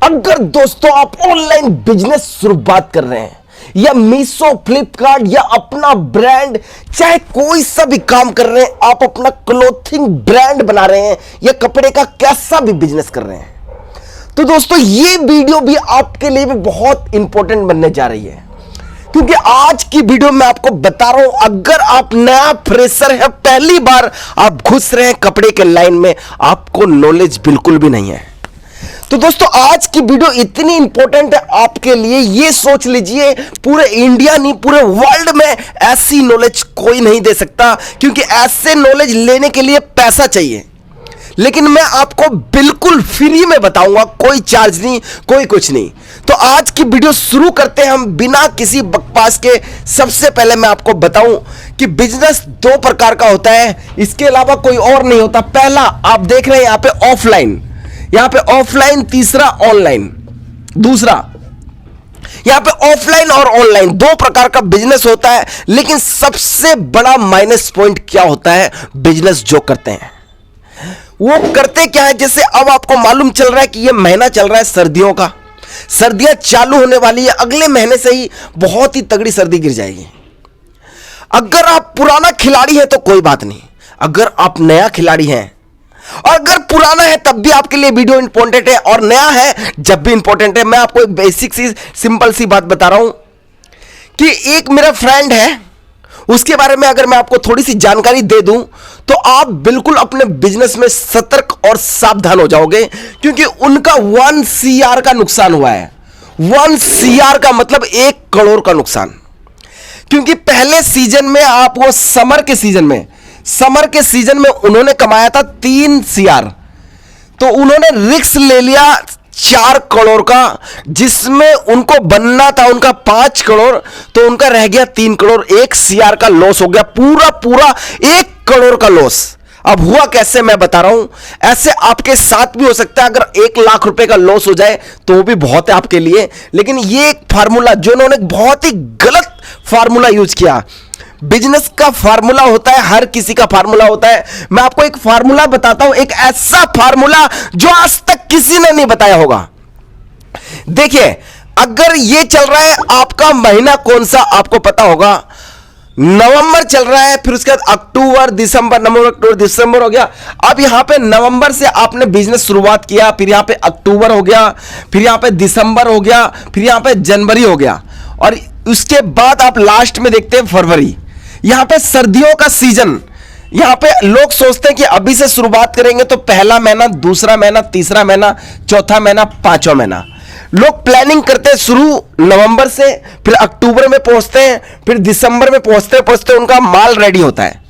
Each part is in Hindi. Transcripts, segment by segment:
अगर दोस्तों आप ऑनलाइन बिजनेस शुरुआत कर रहे हैं या मीशो, फ्लिपकार्ट या अपना ब्रांड, चाहे कोई सा भी काम कर रहे हैं, आप अपना क्लोथिंग ब्रांड बना रहे हैं या कपड़े का कैसा भी बिजनेस कर रहे हैं, तो दोस्तों ये वीडियो भी आपके लिए भी बहुत इंपॉर्टेंट बनने जा रही है। क्योंकि आज की वीडियो में आपको बता रहा हूं, अगर आप नया फ्रेशर है, पहली बार आप घुस रहे हैं कपड़े के लाइन में, आपको नॉलेज बिल्कुल भी नहीं है, तो दोस्तों आज की वीडियो इतनी इंपॉर्टेंट है आपके लिए, ये सोच लीजिए पूरे इंडिया नहीं पूरे वर्ल्ड में ऐसी नॉलेज कोई नहीं दे सकता। क्योंकि ऐसे नॉलेज लेने के लिए पैसा चाहिए, लेकिन मैं आपको बिल्कुल फ्री में बताऊंगा, कोई चार्ज नहीं, कोई कुछ नहीं। तो आज की वीडियो शुरू करते हैं हम बिना किसी बकवास के। सबसे पहले मैं आपको बताऊं कि बिजनेस दो प्रकार का होता है, इसके अलावा कोई और नहीं होता। पहला आप देख रहे हैं यहां पे ऑफलाइन, यहां पे ऑफलाइन, तीसरा ऑनलाइन, दूसरा यहां पे ऑफलाइन और ऑनलाइन दो प्रकार का बिजनेस होता है। लेकिन सबसे बड़ा माइनस पॉइंट क्या होता है बिजनेस जो करते हैं, वो करते क्या है, जैसे अब आपको मालूम चल रहा है कि ये महीना चल रहा है सर्दियों का, सर्दियां चालू होने वाली है, अगले महीने से ही बहुत ही तगड़ी सर्दी गिर जाएगी। अगर आप पुराना खिलाड़ी हैं तो कोई बात नहीं, अगर आप नया खिलाड़ी हैं और अगर पुराना है तब भी आपके लिए वीडियो इंपॉर्टेंट है, और नया है जब भी इंपॉर्टेंट है। मैं आपको एक बेसिक सी सिंपल सी बात बता रहा हूं कि एक मेरा फ्रेंड है, उसके बारे में अगर मैं आपको थोड़ी सी जानकारी दे दूं तो आप बिल्कुल अपने बिजनेस में सतर्क और सावधान हो जाओगे। क्योंकि उनका 1 CR का नुकसान हुआ है। 1 CR का मतलब 1 करोड़ का नुकसान। क्योंकि पहले सीजन में आप, वो समर के सीजन में उन्होंने कमाया था 3 CR, तो उन्होंने रिस्क ले लिया 4 करोड़ का, जिसमें उनको बनना था उनका 5 करोड़, तो उनका रह गया 3 करोड़। 1 CR का लॉस हो गया, पूरा 1 करोड़ का लॉस। अब हुआ कैसे मैं बता रहा हूं, ऐसे आपके साथ भी हो सकता है। अगर 1 लाख रुपए का लॉस हो जाए तो वो भी बहुत है आपके लिए, लेकिन ये एक फार्मूला जो उन्होंने बहुत ही गलत फार्मूला यूज किया। बिजनेस का फार्मूला होता है, हर किसी का फार्मूला होता है। मैं आपको एक फार्मूला बताता हूं, एक ऐसा फार्मूला जो आज तक किसी ने नहीं बताया होगा। देखिए, अगर ये चल रहा है, आपका महीना कौन सा आपको पता होगा, नवंबर चल रहा है, फिर उसके बाद अक्टूबर, दिसंबर, नवंबर, अक्टूबर, दिसंबर हो गया। अब यहां पे नवंबर से आपने बिजनेस शुरुआत किया, फिर यहां पे अक्टूबर हो गया, फिर यहां पे दिसंबर हो गया, फिर यहां पे जनवरी हो गया, और उसके बाद आप लास्ट में देखते हैं फरवरी। यहां पे सर्दियों का सीजन, यहां पे लोग सोचते हैं कि अभी से शुरुआत करेंगे तो पहला महीना, दूसरा महीना, तीसरा महीना, चौथा महीना, पांचवा महीना। लोग प्लानिंग करते हैं शुरू नवंबर से, फिर अक्टूबर में पहुंचते हैं, फिर दिसंबर में पहुंचते उनका माल रेडी होता है।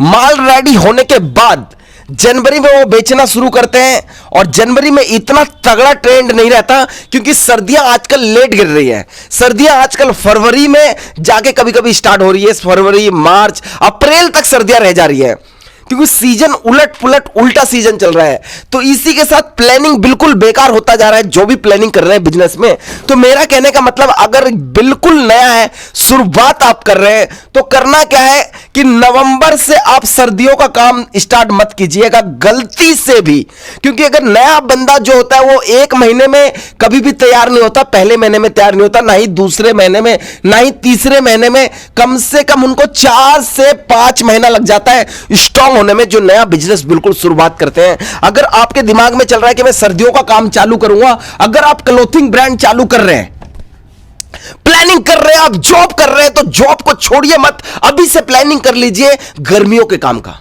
माल रेडी होने के बाद जनवरी में वो बेचना शुरू करते हैं, और जनवरी में इतना तगड़ा ट्रेंड नहीं रहता क्योंकि सर्दियां आजकल लेट गिर रही है। सर्दियां आजकल फरवरी में जाके कभी कभी स्टार्ट हो रही है, फरवरी, मार्च, अप्रैल तक सर्दियां रह जा रही है, क्योंकि सीजन उलट पुलट उल्टा सीजन चल रहा है। तो इसी के साथ प्लानिंग बिल्कुल बेकार होता जा रहा है, जो भी प्लानिंग कर रहे हैं बिजनेस में। तो मेरा कहने का मतलब, अगर बिल्कुल नया है, शुरुआत आप कर रहे हैं, तो करना क्या है कि नवंबर से आप सर्दियों का काम स्टार्ट मत कीजिएगा गलती से भी। क्योंकि अगर नया बंदा जो होता है वो 1 महीने में कभी भी तैयार नहीं होता, पहले महीने में तैयार नहीं होता, ना ही दूसरे महीने में, ना ही तीसरे महीने में। कम से कम उनको 4 से 5 महीना लग जाता है स्ट्रांग होने में, जो नया बिजनेस बिल्कुल शुरुआत करते हैं। अगर आपके दिमाग में चल रहा है कि मैं सर्दियों का काम चालू करूंगा, अगर आप क्लोथिंग ब्रांड चालू कर रहे हैं, प्लानिंग कर रहे हैं, आप जॉब कर रहे हैं, तो जॉब को छोड़िए मत, अभी से प्लानिंग कर लीजिए गर्मियों के काम का।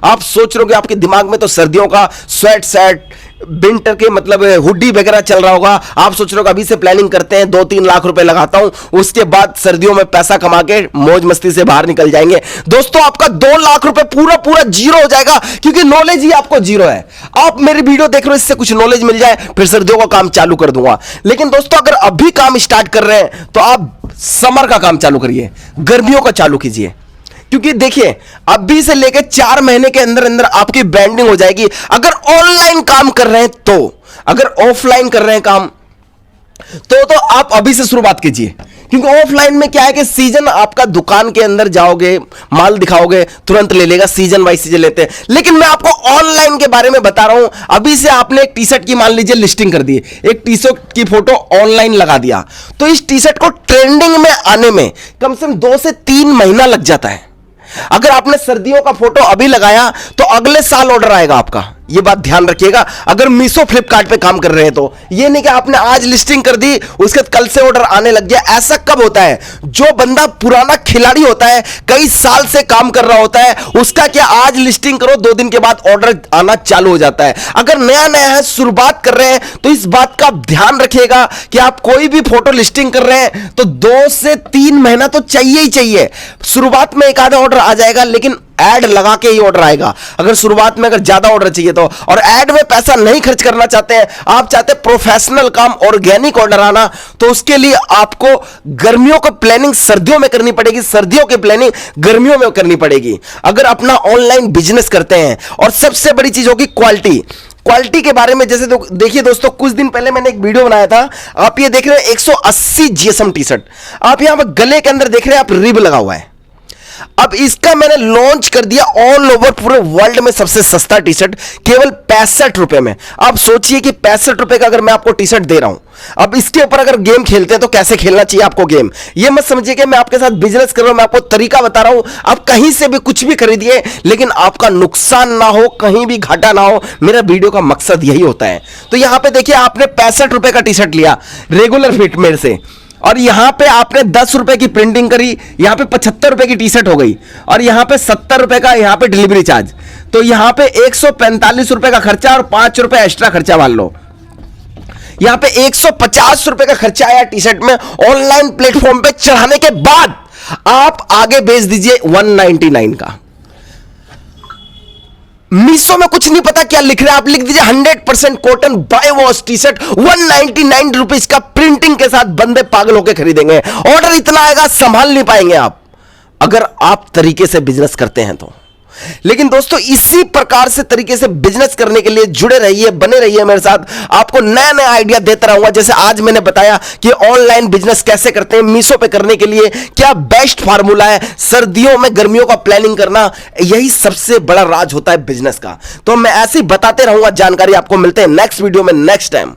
आप सोच रहे हो कि आपके दिमाग में तो सर्दियों का स्वेट सेट, विंटर के मतलब हुडी वगैरह चल रहा होगा। आप सोच रहे हो अभी से प्लानिंग करते हैं, 2-3 लाख रुपए लगाता हूं, उसके बाद सर्दियों में पैसा कमा के मौज मस्ती से बाहर निकल जाएंगे। दोस्तों, आपका 2 लाख रुपए पूरा जीरो हो जाएगा, क्योंकि नॉलेज ही आपको जीरो है। आप मेरी वीडियो देख रहे हो, इससे कुछ नॉलेज मिल जाए, फिर सर्दियों का काम चालू कर दूंगा। लेकिन दोस्तों, अगर अभी काम स्टार्ट कर रहे हैं तो आप समर का काम चालू करिए, गर्मियों का चालू कीजिए। क्योंकि देखिए, अभी से लेकर 4 महीने के अंदर अंदर आपकी ब्रांडिंग हो जाएगी। अगर ऑनलाइन काम कर रहे हैं तो, अगर ऑफलाइन कर रहे हैं काम तो आप अभी से शुरुआत कीजिए। क्योंकि ऑफलाइन में क्या है कि सीजन आपका दुकान के अंदर जाओगे, माल दिखाओगे, तुरंत ले लेगा, सीजन वाइज सीजन लेते हैं। लेकिन मैं आपको ऑनलाइन के बारे में बता रहा हूं। अभी से आपने एक टी शर्ट की मान लीजिए लिस्टिंग कर दी, एक टी शर्ट की फोटो ऑनलाइन लगा दिया, तो इस टी शर्ट को ट्रेंडिंग में आने में कम से कम 2 से 3 महीना लग जाता है। अगर आपने सर्दियों का फोटो अभी लगाया तो अगले साल ऑर्डर आएगा आपका, ये बात ध्यान रखिएगा। अगर मीशो फ्लिपकार्ट पे काम कर रहे हैं तो ये नहीं कि आपने आज लिस्टिंग कर दी उसके बाद कल से ऑर्डर आने लग गया। ऐसा कब होता है? जो बंदा पुराना खिलाड़ी होता है, कई साल से काम कर रहा होता है, उसका क्या आज लिस्टिंग करो 2 दिन के बाद ऑर्डर आना चालू हो जाता है। अगर नया नया है, शुरुआत कर रहे हैं, तो इस बात का ध्यान रखिएगा कि आप कोई भी फोटो लिस्टिंग कर रहे हैं तो 2 से 3 महीना तो चाहिए ही चाहिए। शुरुआत में एक आधा ऑर्डर आ जाएगा, लेकिन ऐड लगा के ही ऑर्डर आएगा। अगर शुरुआत में अगर ज्यादा ऑर्डर चाहिए तो, और ऐड में पैसा नहीं खर्च करना चाहते हैं, आप चाहते हैं प्रोफेशनल काम, ऑर्गेनिक ऑर्डर आना, तो उसके लिए आपको गर्मियों की प्लानिंग सर्दियों में करनी पड़ेगी, सर्दियों की प्लानिंग गर्मियों में करनी पड़ेगी अगर अपना ऑनलाइन बिजनेस करते हैं। और सबसे बड़ी चीज होगी क्वालिटी के बारे में। जैसे देखिए दोस्तों, कुछ दिन पहले मैंने एक वीडियो बनाया था, आप ये देख रहे हैं 180 जीएसएम टी शर्ट, आप यहां पर गले के अंदर देख रहे हैं आप रिब लगा हुआ है। अब इसका मैंने लॉन्च कर दिया ऑल ओवर पूरे वर्ल्ड में सबसे सस्ता टी शर्ट केवल 65 रुपए में। अब सोचिए कि 65 रुपए का अगर मैं आपको टी शर्ट दे रहा हूं, अब इसके ऊपर अगर गेम खेलते हैं तो कैसे खेलना चाहिए आपको गेम। ये मत समझिए कि मैं आपके साथ बिजनेस कर रहा हूं, मैं आपको तरीका बता रहा हूं। आप कहीं से भी कुछ भी खरीदिए, लेकिन आपका नुकसान ना हो, कहीं भी घाटा ना हो। मेरा वीडियो का मकसद यही होता है। तो यहां पे देखिए, आपने 65 रुपए का टी शर्ट लिया रेगुलर फिट मेरे से, और यहां पे आपने 10 रुपए की प्रिंटिंग करी, यहां पे 75 रुपए की टी शर्ट हो गई, और यहां पे 70 रुपए का यहां पे डिलीवरी चार्ज, तो यहां पे 145 रुपए का खर्चा और 5 रुपए एक्स्ट्रा खर्चा मान लो। यहां पे 150 रुपए का खर्चा आया टी शर्ट में। ऑनलाइन प्लेटफॉर्म पे चढ़ाने के बाद आप आगे बेच दीजिए 199 का। मीशो में कुछ नहीं पता क्या लिख रहे हैं, आप लिख दीजिए 100% cotton bye wash T shirt 199 rupees का, प्रिंटिंग के साथ। बंदे पागल होकर खरीदेंगे, ऑर्डर इतना आएगा संभाल नहीं पाएंगे आप, अगर आप तरीके से बिजनेस करते हैं तो। लेकिन दोस्तों, इसी प्रकार से तरीके से बिजनेस करने के लिए जुड़े रहिए, बने रहिए मेरे साथ। आपको नया नया आइडिया देता रहूंगा। जैसे आज मैंने बताया कि ऑनलाइन बिजनेस कैसे करते हैं, मीशो पे करने के लिए क्या बेस्ट फार्मूला है, सर्दियों में गर्मियों का प्लानिंग करना, यही सबसे बड़ा राज होता है बिजनेस का। तो मैं ऐसे ही बताते रहूंगा जानकारी। आपको मिलते हैं नेक्स्ट वीडियो में नेक्स्ट टाइम।